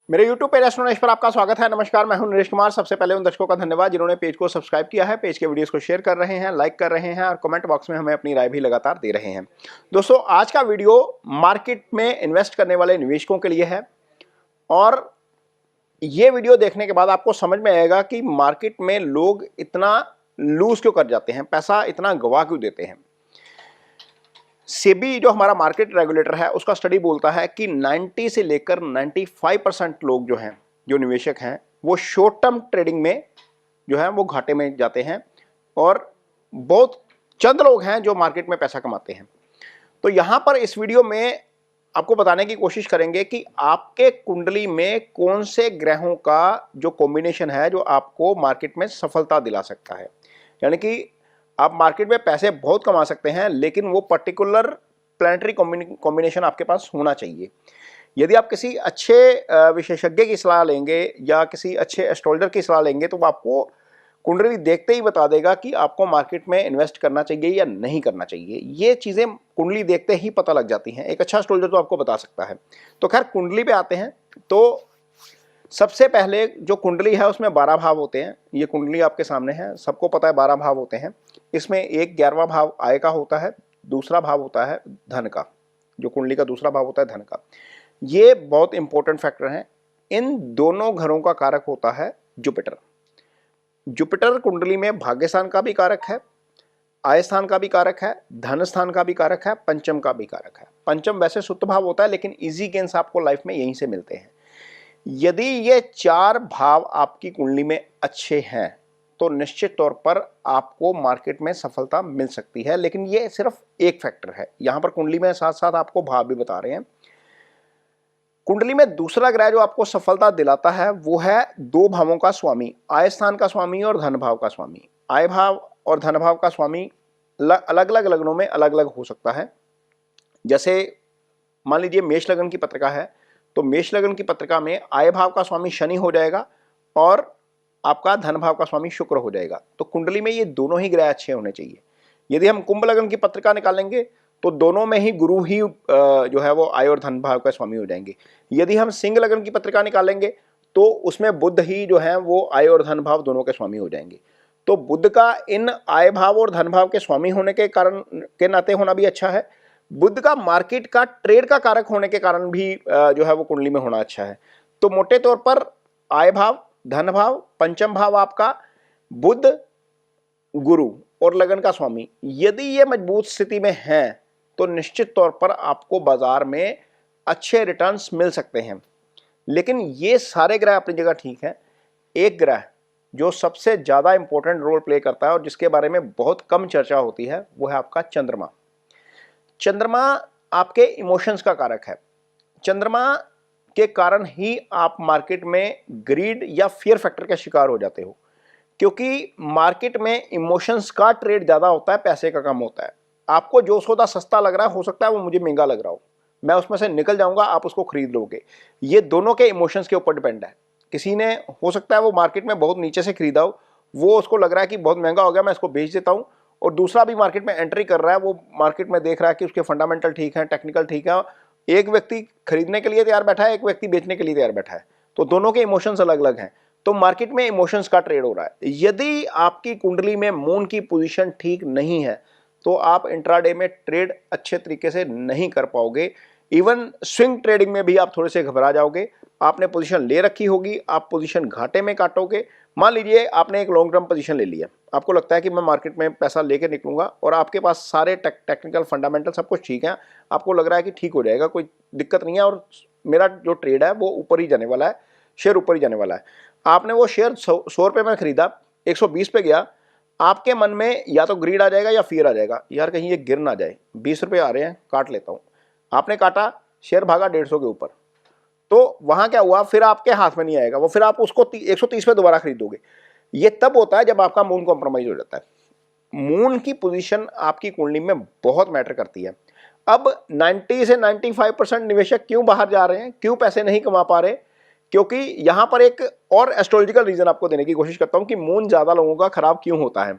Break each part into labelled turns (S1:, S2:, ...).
S1: मेरे YouTube page astro Naresh पर आपका स्वागत है। नमस्कार, मैं हूं नरेश कुमार। सबसे पहले उन दर्शकों का धन्यवाद जिन्होंने पेज को सब्सक्राइब किया है, पेज के वीडियोस को शेयर कर रहे हैं, लाइक कर रहे हैं और कमेंट बॉक्स में हमें अपनी राय भी लगातार दे रहे हैं। दोस्तों, आज का वीडियो मार्केट में इन्वेस्ट करने वाले निवेशकों के लिए है और ये वीडियो देखने के बाद आपको समझ में आएगा कि मार्केट में लोग इतना लूज क्यों कर जाते हैं, पैसा इतना गवा क्यों देते हैं। सेबी जो हमारा मार्केट रेगुलेटर है उसका स्टडी बोलता है कि 90 से लेकर 95% लोग जो हैं, जो निवेशक हैं, वो शॉर्ट टर्म ट्रेडिंग में जो है वो घाटे में जाते हैं और बहुत चंद लोग हैं जो मार्केट में पैसा कमाते हैं। तो यहाँ पर इस वीडियो में आपको बताने की कोशिश करेंगे कि आपके कुंडली में कौन से ग्रहों का जो कॉम्बिनेशन है जो आपको मार्केट में सफलता दिला सकता है। यानी कि आप मार्केट में पैसे बहुत कमा सकते हैं, लेकिन वो पर्टिकुलर प्लैनेटरी कॉम्बिनेशन आपके पास होना चाहिए। यदि आप किसी अच्छे विशेषज्ञ की सलाह लेंगे या किसी अच्छे एस्ट्रोलॉजर की सलाह लेंगे तो वो आपको कुंडली देखते ही बता देगा कि आपको मार्केट में इन्वेस्ट करना चाहिए या नहीं करना चाहिए। ये चीज़ें कुंडली देखते ही पता लग जाती हैं। एक अच्छा एस्ट्रोलॉजर तो आपको बता सकता है। तो खैर, कुंडली पे आते हैं। तो सबसे पहले जो कुंडली है उसमें 12 भाव होते हैं। ये कुंडली आपके सामने है, सबको पता है 12 भाव होते हैं। इसमें एक 11वां भाव आय का होता है, दूसरा भाव होता है धन का। जो कुंडली का दूसरा भाव होता है धन का। ये बहुत इंपॉर्टेंट फैक्टर हैं। इन दोनों घरों का कारक होता है जुपिटर। जुपिटर कुंडली में भाग्य स्थान का भी कारक है, आय स्थान का भी कारक है, धन स्थान का भी कारक है, पंचम का भी कारक है। पंचम वैसे शुद्ध भाव होता है, लेकिन इजी गेन्स आपको लाइफ में यहीं से मिलते हैं। यदि ये 4 भाव आपकी कुंडली में अच्छे हैं तो निश्चित तौर पर आपको मार्केट में सफलता मिल सकती है। लेकिन ये सिर्फ एक फैक्टर है। यहां पर कुंडली में साथ साथ आपको भाव भी बता रहे हैं। कुंडली में दूसरा ग्रह जो आपको सफलता दिलाता है वो है 2 भावों का स्वामी, आय स्थान का स्वामी और धन भाव का स्वामी। आय भाव और धन भाव का स्वामी अलग अलग लग्नों में अलग अलग हो सकता है। जैसे मान लीजिए मेष लग्न की पत्रिका है, तो मेष लग्न की पत्रिका में आय भाव का स्वामी शनि हो जाएगा और आपका धन भाव का स्वामी शुक्र हो जाएगा। तो कुंडली में ये दोनों ही ग्रह अच्छे होने चाहिए। यदि हम कुंभ लग्न की पत्रिका निकालेंगे तो दोनों में ही गुरु ही जो है वो आय और धन भाव का स्वामी हो जाएंगे। यदि हम सिंह लग्न की पत्रिका निकालेंगे तो उसमें बुध ही जो है वो आय और धन भाव दोनों के स्वामी हो जाएंगे। तो बुध का इन आय भाव और धन भाव के स्वामी होने के कारण के नाते होना भी अच्छा है। बुध का मार्केट का ट्रेड का कारक होने के कारण भी जो है वो कुंडली में होना अच्छा है। तो मोटे तौर पर आय भाव, धन भाव, पंचम भाव आपका बुध, गुरु और लगन का स्वामी यदि ये मजबूत स्थिति में हैं तो निश्चित तौर पर आपको बाजार में अच्छे रिटर्न्स मिल सकते हैं। लेकिन ये सारे ग्रह अपनी जगह ठीक है। एक ग्रह जो सबसे ज्यादा इंपॉर्टेंट रोल प्ले करता है और जिसके बारे में बहुत कम चर्चा होती है वो है आपका चंद्रमा। चंद्रमा आपके इमोशंस का कारक है। चंद्रमा के कारण ही आप मार्केट में ग्रीड या फियर फैक्टर का शिकार हो जाते हो, क्योंकि मार्केट में इमोशंस का ट्रेड ज्यादा होता है, पैसे का कम होता है। आपको जो सौदा सस्ता लग रहा है, हो सकता है वो मुझे महंगा लग रहा हो, मैं उसमें से निकल जाऊंगा, आप उसको खरीद लोगे। ये दोनों के इमोशंस के ऊपर डिपेंड है। किसी ने हो सकता है वो मार्केट में बहुत नीचे से खरीदा हो, वो उसको लग रहा है कि बहुत महंगा हो गया, मैं इसको बेच देता हूं, और दूसरा भी मार्केट में एंट्री कर रहा है, वो मार्केट में देख रहा है कि उसके फंडामेंटल ठीक है, टेक्निकल ठीक है। एक व्यक्ति खरीदने के लिए तैयार बैठा है, एक व्यक्ति बेचने के लिए तैयार बैठा है। तो दोनों के इमोशंस अलग अलग हैं। तो मार्केट में इमोशंस का ट्रेड हो रहा है। यदि आपकी कुंडली में मून की पोजीशन ठीक नहीं है तो आप इंट्राडे में ट्रेड अच्छे तरीके से नहीं कर पाओगे। इवन स्विंग ट्रेडिंग में भी आप थोड़े से घबरा जाओगे। आपने पोजीशन ले रखी होगी, आप पोजीशन घाटे में काटोगे। मान लीजिए आपने एक लॉन्ग टर्म पोजीशन ले लिया, आपको लगता है कि मैं मार्केट में पैसा लेके निकलूंगा और आपके पास सारे टेक्निकल फंडामेंटल सब कुछ ठीक है, आपको लग रहा है कि ठीक हो जाएगा, कोई दिक्कत नहीं है और मेरा जो ट्रेड है वो ऊपर ही जाने वाला है, शेयर ऊपर ही जाने वाला है। आपने वो शेयर 100 रुपये में खरीदा, 120 पे गया, आपके मन में या तो ग्रीड आ जाएगा या फियर आ जाएगा, यार कहीं ये गिर ना जाए, 20 रुपये आ रहे हैं, काट लेता हूँ। आपने काटा, शेयर भागा 150 के ऊपर, तो वहां क्या हुआ, फिर आपके हाथ में नहीं आएगा वो, फिर आप उसको 130 पे दोबारा खरीदोगे। ये तब होता है जब आपका मून कॉम्प्रोमाइज हो जाता है। मून की पोजीशन आपकी कुंडली में बहुत मैटर करती है। अब 90 से 95% निवेशक क्यों बाहर जा रहे हैं, क्यों पैसे नहीं कमा पा रहे? क्योंकि यहां पर एक और एस्ट्रोलॉजिकल रीजन आपको देने की कोशिश करता हूं कि मून ज्यादा लोगों का खराब क्यों होता है।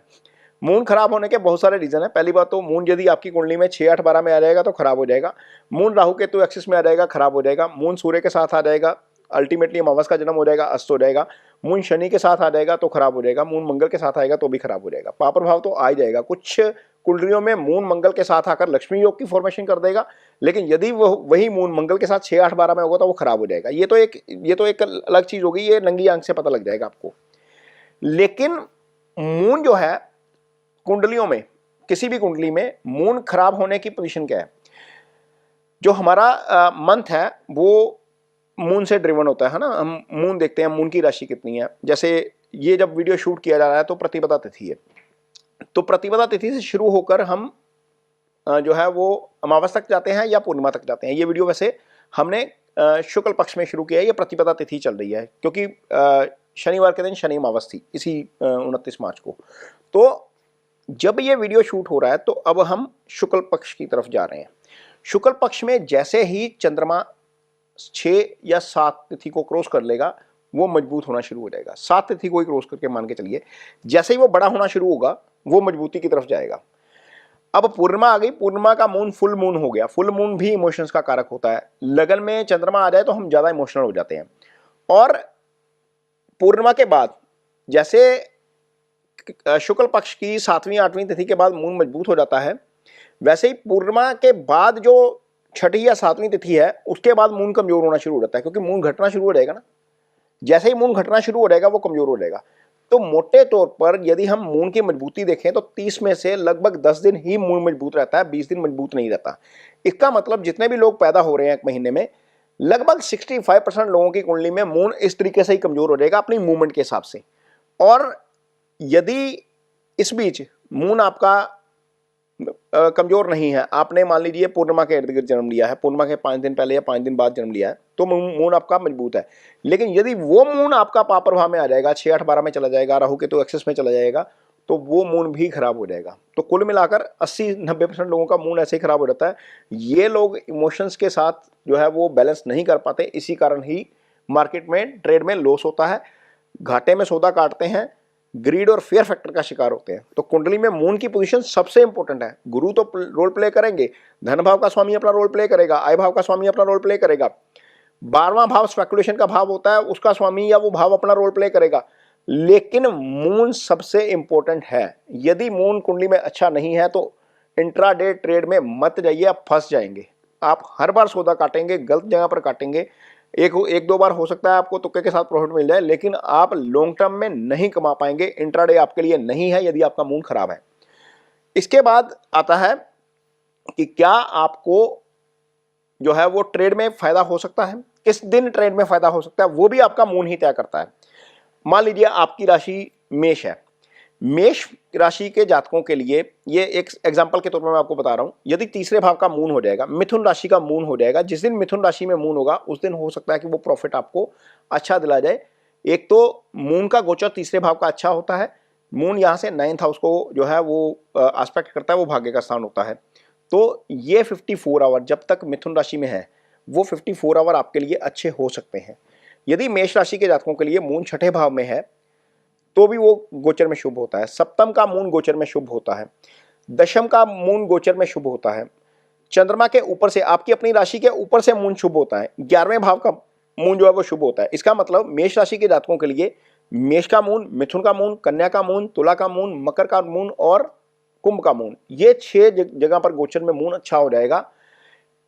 S1: मून खराब होने के बहुत सारे रीजन है। पहली बात तो मून यदि आपकी कुंडली में 6, 8, 12 में आ जाएगा तो खराब हो जाएगा। मून राहु केतु एक्सिस में आ जाएगा, खराब हो जाएगा। मून सूर्य के साथ आ जाएगा, अल्टीमेटली अमावस का जन्म हो जाएगा, अस्त हो जाएगा। मून शनि के साथ आ जाएगा तो खराब हो जाएगा, मून मंगल के साथ आएगा तो भी खराब हो जाएगा। पाप प्रभाव तो आ ही जाएगा। कुछ कुंडलियों में मून मंगल के साथ आकर लक्ष्मी योग की फॉर्मेशन कर देगा, लेकिन यदि वही मून मंगल के साथ 6, 8, 12 में होगा तो वो खराब हो जाएगा। ये तो एक अलग चीज होगी, ये नंगी आंख से पता लग जाएगा आपको। लेकिन मून जो है कुंडलियों में, किसी भी कुंडली में मून खराब होने की पोजीशन क्या है? जो हमारा मंथ है वो मून से ड्रिवन होता है ना। हम मून देखते हैं, मून की राशि कितनी है। जैसे ये जब वीडियो शूट किया जा रहा है तो प्रतिपदा तिथि है, तो प्रतिपदा तिथि से शुरू होकर हम जो है वो अमावस तक जाते हैं या पूर्णिमा तक जाते हैं। ये वीडियो वैसे हमने शुक्ल पक्ष में शुरू किया है, ये प्रतिपदा तिथि चल रही है क्योंकि शनिवार के दिन शनि अमावस थी इसी 29 मार्च को। तो जब ये वीडियो शूट हो रहा है तो अब हम शुक्ल पक्ष की तरफ जा रहे हैं। शुक्ल पक्ष में जैसे ही चंद्रमा 6 या 7 तिथि को क्रॉस कर लेगा वो मजबूत होना शुरू हो जाएगा। 7 तिथि को ही क्रॉस करके मान के चलिए, जैसे ही वो बड़ा होना शुरू होगा वो मजबूती की तरफ जाएगा। अब पूर्णिमा आ गई, पूर्णिमा का मून फुल मून हो गया। फुल मून भी इमोशंस का कारक होता है। लगन में चंद्रमा आ जाए तो हम ज्यादा इमोशनल हो जाते हैं। और पूर्णिमा के बाद जैसे शुक्ल पक्ष की 7वीं 8वीं तिथि के बाद मून मजबूत हो जाता है, वैसे ही पूर्णिमा के बाद जो 6ठी या 7वीं तिथि है उसके बाद मून कमजोर होना शुरू हो जाता है, क्योंकि मून घटना शुरू हो जाएगा ना। जैसे ही मून घटना शुरू हो जाएगा वो कमजोर हो जाएगा। तो मोटे तौर पर यदि हम मून की मजबूती देखें तो 30 में से लगभग 10 दिन ही मून मजबूत रहता है, 20 दिन मजबूत नहीं रहता। इसका मतलब जितने भी लोग पैदा हो रहे हैं एक महीने में, लगभग 65% लोगों की कुंडली में मून इस तरीके से ही कमजोर हो जाएगा अपनी मूवमेंट के हिसाब से। और यदि इस बीच मून आपका कमजोर नहीं है, आपने मान लीजिए पूर्णिमा के इर्द गिर्द जन्म लिया है, पूर्णिमा के 5 दिन पहले या 5 दिन बाद जन्म लिया है, तो मून आपका मजबूत है। लेकिन यदि वो मून आपका पाप प्रभाव में आ जाएगा, 6, 8, 12 में चला जाएगा, राहु केतु एक्सेस में चला जाएगा, तो वो मून भी खराब हो जाएगा। तो कुल मिलाकर 80-90% लोगों का मून ऐसे ही खराब हो जाता है। ये लोग इमोशंस के साथ जो है वो बैलेंस नहीं कर पाते, इसी कारण ही मार्केट में ट्रेड में लॉस होता है, घाटे में सौदा काटते हैं, ग्रीड और फेयर फैक्टर का शिकार होते हैं। तो कुंडली में मून की पोजीशन सबसे इंपॉर्टेंट है। गुरु तो रोल प्ले करेंगे, धन भाव का स्वामी अपना रोल प्ले करेगा, आय भाव का स्वामी अपना रोल प्ले करेगा, 12वां भाव स्पेकुलेशन का भाव होता है, उसका स्वामी या वो भाव अपना रोल प्ले करेगा। लेकिन मून सबसे इंपॉर्टेंट है। यदि मून कुंडली में अच्छा नहीं है तो इंट्राडे ट्रेड में मत जाइए, आप फंस जाएंगे। आप हर बार सौदा काटेंगे, गलत जगह पर काटेंगे। एक दो बार हो सकता है आपको तुक्के के साथ प्रॉफिट मिल जाए, लेकिन आप लॉन्ग टर्म में नहीं कमा पाएंगे। इंट्राडे आपके लिए नहीं है यदि आपका मून खराब है। इसके बाद आता है कि क्या आपको जो है वो ट्रेड में फायदा हो सकता है, किस दिन ट्रेड में फायदा हो सकता है, वो भी आपका मून ही तय करता है। मान लीजिए आपकी राशि मेष है, मेष राशि के जातकों के लिए ये एक एग्जांपल के तौर पर मैं आपको बता रहा हूं। यदि तीसरे भाव का मून हो जाएगा, मिथुन राशि का मून हो जाएगा, जिस दिन मिथुन राशि में मून होगा उस दिन हो सकता है कि वो प्रॉफिट आपको अच्छा दिला जाए। एक तो मून का गोचर तीसरे भाव का अच्छा होता है, मून यहाँ से 9th हाउस को जो है वो एस्पेक्ट करता है, वो भाग्य का स्थान होता है। तो ये 54 आवर जब तक मिथुन राशि में है, वो 54 आवर आपके लिए अच्छे हो सकते हैं। यदि मेष राशि के जातकों के लिए मून 6ठे भाव में है तो भी वो गोचर में शुभ होता है। सप्तम का मून गोचर में शुभ होता है, दशम का मून गोचर में शुभ होता है, चंद्रमा के ऊपर से आपकी अपनी राशि के ऊपर से मून शुभ होता है, 11वें भाव का मून जो है वो शुभ होता है। इसका मतलब मेष राशि के जातकों के लिए मेष का मून, मिथुन का मून, कन्या का मून, तुला का मून, मकर का मून और कुंभ का मून, ये 6 जगह पर गोचर में मून अच्छा हो जाएगा।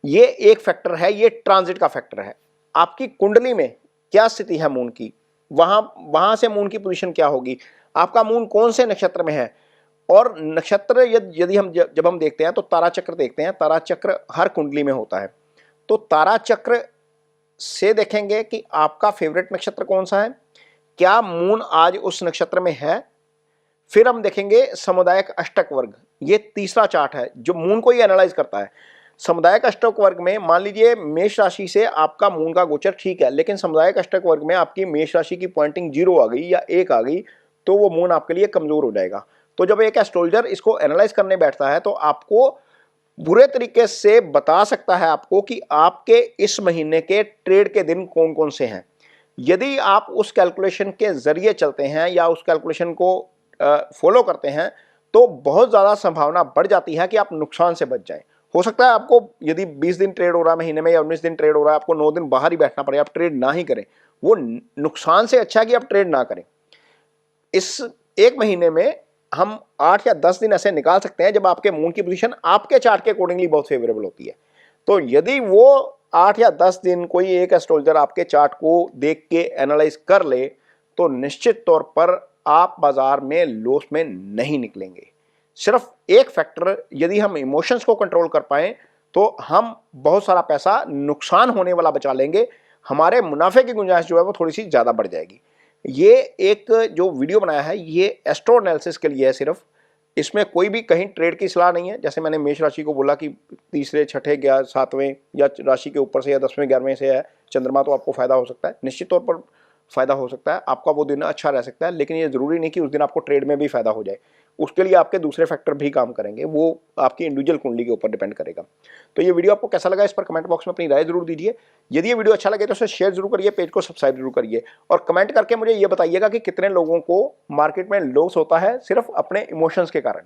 S1: ये एक फैक्टर है, ये ट्रांजिट का फैक्टर है। आपकी कुंडली में क्या स्थिति है मून की, वहां से मून की पोजीशन क्या होगी, आपका मून कौन से नक्षत्र में है। और नक्षत्र यदि हम जब हम देखते हैं तो तारा चक्र देखते हैं, तारा चक्र हर कुंडली में होता है। तो तारा चक्र से देखेंगे कि आपका फेवरेट नक्षत्र कौन सा है, क्या मून आज उस नक्षत्र में है। फिर हम देखेंगे समुदायिक अष्टक वर्ग, ये तीसरा चार्ट है जो मून को ही एनालाइज करता है। समुदायिक अष्टक वर्ग में मान लीजिए मेष राशि से आपका मून का गोचर ठीक है, लेकिन समुदायिक अष्टक वर्ग में आपकी मेष राशि की पॉइंटिंग 0 आ गई या 1 आ गई तो वो मून आपके लिए कमजोर हो जाएगा। तो जब एक एस्ट्रोलॉजर इसको एनालाइज करने बैठता है तो आपको बुरे तरीके से बता सकता है आपको कि आपके इस महीने के ट्रेड के दिन कौन कौन से हैं। यदि आप उस कैलकुलेशन के जरिए चलते हैं या उस कैलकुलेशन को फॉलो करते हैं तो बहुत ज़्यादा संभावना बढ़ जाती है कि आप नुकसान से बच जाएं। हो सकता है आपको यदि 20 दिन ट्रेड हो रहा है महीने में या 19 दिन ट्रेड हो रहा है, आपको 9 दिन बाहर ही बैठना पड़े, आप ट्रेड ना ही करें। वो नुकसान से अच्छा है कि आप ट्रेड ना करें। इस एक महीने में हम 8 या 10 दिन ऐसे निकाल सकते हैं जब आपके मून की पोजीशन आपके चार्ट के अकॉर्डिंगली बहुत फेवरेबल होती है। तो यदि वो 8 या 10 दिन कोई एक एस्ट्रोलॉजर आपके चार्ट को देख के एनालाइज कर ले तो निश्चित तौर पर आप बाजार में लॉस में नहीं निकलेंगे। सिर्फ एक फैक्टर, यदि हम इमोशंस को कंट्रोल कर पाए तो हम बहुत सारा पैसा नुकसान होने वाला बचा लेंगे, हमारे मुनाफे की गुंजाइश जो है वो थोड़ी सी ज़्यादा बढ़ जाएगी। ये एक जो वीडियो बनाया है ये एस्ट्रो एनालिसिस के लिए है सिर्फ, इसमें कोई भी कहीं ट्रेड की सलाह नहीं है। जैसे मैंने मेष राशि को बोला कि तीसरे, छठे, 7वें या राशि के ऊपर से या 10वें 11वें से है चंद्रमा, तो आपको फायदा हो सकता है, निश्चित तौर पर फायदा हो सकता है, आपका वो दिन अच्छा रह सकता है। लेकिन ये जरूरी नहीं कि उस दिन आपको ट्रेड में भी फायदा हो जाए, उसके लिए आपके दूसरे फैक्टर भी काम करेंगे, वो आपकी इंडिविजुअल कुंडली के ऊपर डिपेंड करेगा। तो ये वीडियो आपको कैसा लगा इस पर कमेंट बॉक्स में अपनी राय जरूर दीजिए। यदि ये वीडियो अच्छा लगे तो उसे शेयर जरूर करिए, पेज को सब्सक्राइब जरूर करिए और कमेंट करके मुझे ये बताइएगा कि कितने लोगों को मार्केट में लॉस होता है सिर्फ अपने इमोशंस के कारण।